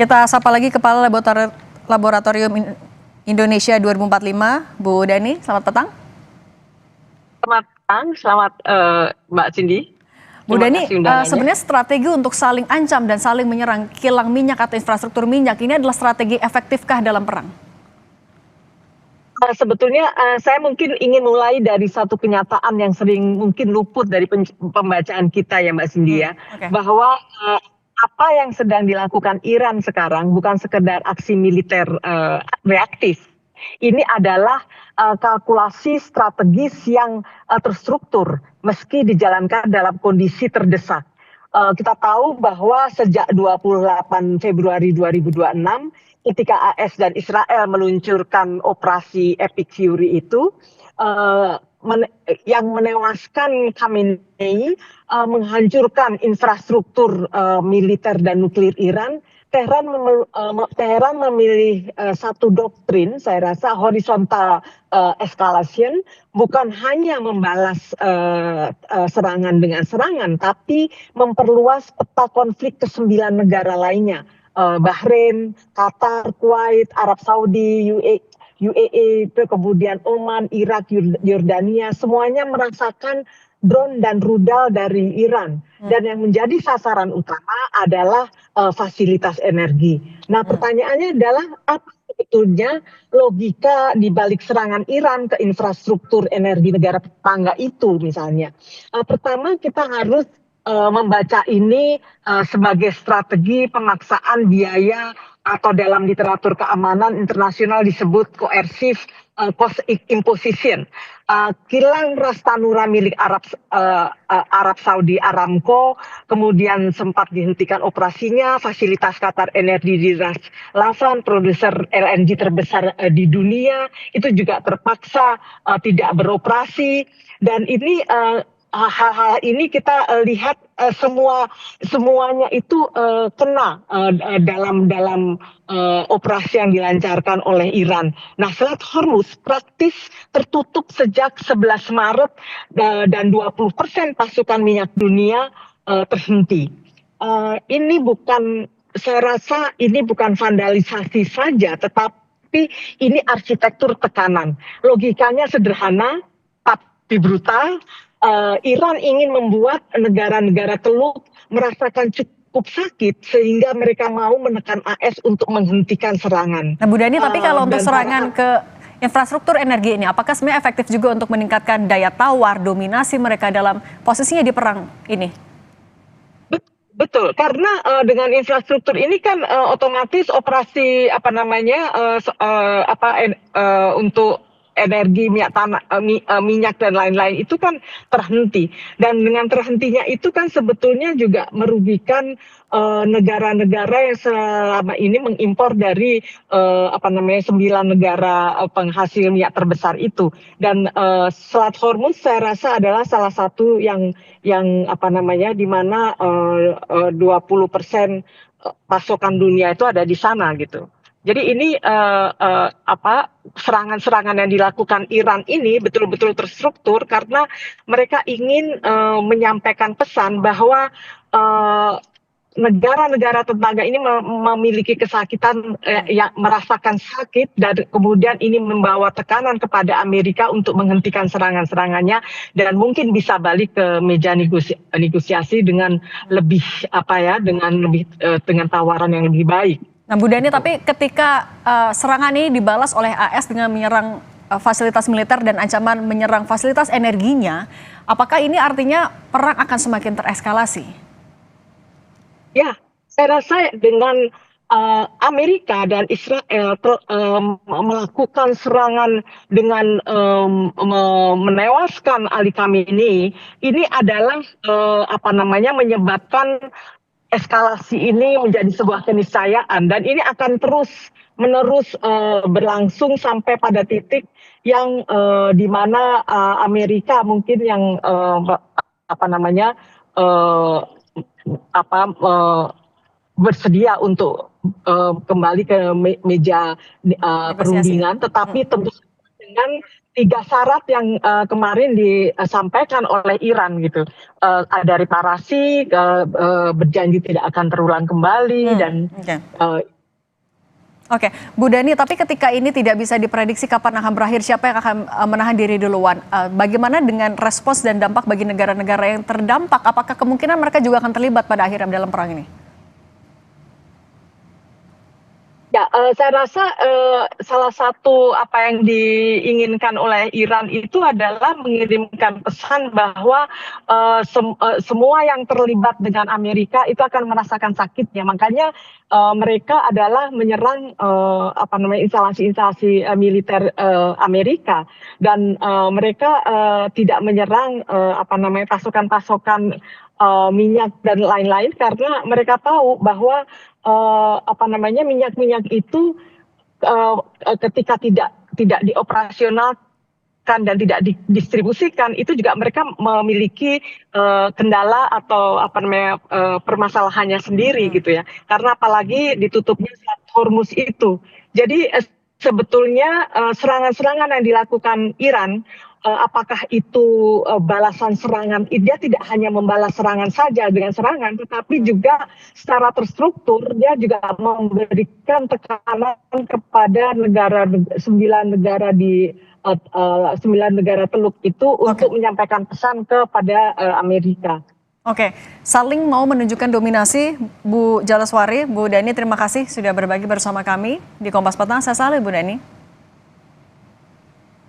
Kita sapa lagi Kepala Laboratorium Indonesia 2045, Bu Dhani. Selamat petang. Selamat petang, selamat Mbak Cindy. Bu Dhani, sebenarnya strategi untuk saling ancam dan saling menyerang kilang minyak atau infrastruktur minyak ini adalah strategi efektifkah dalam perang? Sebetulnya saya mungkin ingin mulai dari satu kenyataan yang sering mungkin luput dari pembacaan kita ya Mbak Cindy ya, bahwa apa yang sedang dilakukan Iran sekarang bukan sekedar aksi militer reaktif. Ini adalah kalkulasi strategis yang terstruktur meski dijalankan dalam kondisi terdesak. Kita tahu bahwa sejak 28 Februari 2026 ketika AS dan Israel meluncurkan operasi Epic Fury itu, yang menewaskan Khamenei, menghancurkan infrastruktur militer dan nuklir Iran. Teheran memilih satu doktrin, saya rasa horizontal escalation, bukan hanya membalas serangan dengan serangan, tapi memperluas peta konflik ke 9 negara lainnya. Bahrain, Qatar, Kuwait, Arab Saudi, UAE, kemudian Oman, Irak, Yordania, semuanya merasakan drone dan rudal dari Iran. Dan yang menjadi sasaran utama adalah fasilitas energi. Nah, pertanyaannya adalah apa sebetulnya logika di balik serangan Iran ke infrastruktur energi negara tetangga itu misalnya. Pertama, kita harus membaca ini sebagai strategi pemaksaan biaya atau dalam literatur keamanan internasional disebut coercive cost imposition. Kilang Ras Tanura milik Arab Saudi Aramco kemudian sempat dihentikan operasinya. Fasilitas Qatar Energi di Ras Laffan, produser LNG terbesar di dunia, itu juga terpaksa tidak beroperasi. Dan ini hal-hal ini kita lihat semuanya itu kena dalam operasi yang dilancarkan oleh Iran. Nah, Selat Hormuz praktis tertutup sejak 11 Maret dan 20% pasukan minyak dunia terhenti. Ini bukan, saya rasa ini bukan vandalisasi saja, tetapi ini arsitektur tekanan. Logikanya sederhana tapi brutal. Iran ingin membuat negara-negara Teluk merasakan cukup sakit sehingga mereka mau menekan AS untuk menghentikan serangan. Nah, Bu Dhani, tapi kalau untuk serangan ke infrastruktur energi ini, apakah sebenarnya efektif juga untuk meningkatkan daya tawar, dominasi mereka dalam posisinya di perang ini? Betul, karena dengan infrastruktur ini kan otomatis operasi untuk energi minyak dan lain-lain itu kan terhenti. Dan dengan terhentinya itu kan sebetulnya juga merugikan negara-negara yang selama ini mengimpor dari 9 negara penghasil minyak terbesar itu. Dan Selat Hormuz saya rasa adalah salah satu yang di mana 20% pasokan dunia itu ada di sana gitu. Jadi ini serangan-serangan yang dilakukan Iran ini betul-betul terstruktur karena mereka ingin menyampaikan pesan bahwa negara-negara tetangga ini memiliki kesakitan, yang merasakan sakit, dan kemudian ini membawa tekanan kepada Amerika untuk menghentikan serangan-serangannya dan mungkin bisa balik ke meja negosiasi dengan lebih dengan tawaran yang lebih baik. Nah, Bu Dhani, tapi ketika serangan ini dibalas oleh AS dengan menyerang fasilitas militer dan ancaman menyerang fasilitas energinya, apakah ini artinya perang akan semakin tereskalasi? Ya, saya rasa dengan Amerika dan Israel melakukan serangan dengan menewaskan Ali Khamenei, ini adalah menyebabkan eskalasi ini menjadi sebuah keniscayaan, dan ini akan terus-menerus berlangsung sampai pada titik yang di mana Amerika mungkin yang bersedia untuk kembali ke meja perundingan, tetapi tentu dengan 3 syarat yang kemarin disampaikan oleh Iran gitu. Ada reparasi, berjanji tidak akan terulang kembali dan Oke, Bu Dhani, tapi ketika ini tidak bisa diprediksi kapan akan berakhir, siapa yang akan menahan diri duluan? Bagaimana dengan respons dan dampak bagi negara-negara yang terdampak? Apakah kemungkinan mereka juga akan terlibat pada akhirnya dalam perang ini? Ya, saya rasa salah satu apa yang diinginkan oleh Iran itu adalah mengirimkan pesan bahwa semua yang terlibat dengan Amerika itu akan merasakan sakitnya. Makanya mereka adalah menyerang instalasi-instalasi militer Amerika dan mereka tidak menyerang pasukan-pasukan minyak dan lain-lain karena mereka tahu bahwa minyak-minyak itu ketika tidak dioperasionalkan dan tidak didistribusikan itu juga mereka memiliki kendala atau permasalahannya sendiri gitu ya, karena apalagi ditutupnya Selat Hormuz itu. Jadi sebetulnya serangan-serangan yang dilakukan Iran, apakah itu balasan serangan, dia tidak hanya membalas serangan saja dengan serangan, tetapi juga secara terstruktur dia juga memberikan tekanan kepada 9 negara di 9 negara Teluk itu untuk menyampaikan pesan kepada Amerika. Oke, saling mau menunjukkan dominasi. Bu Jalaswari, Bu Dhani, terima kasih sudah berbagi bersama kami di Kompas Petang. Saya salut, Bu Dhani.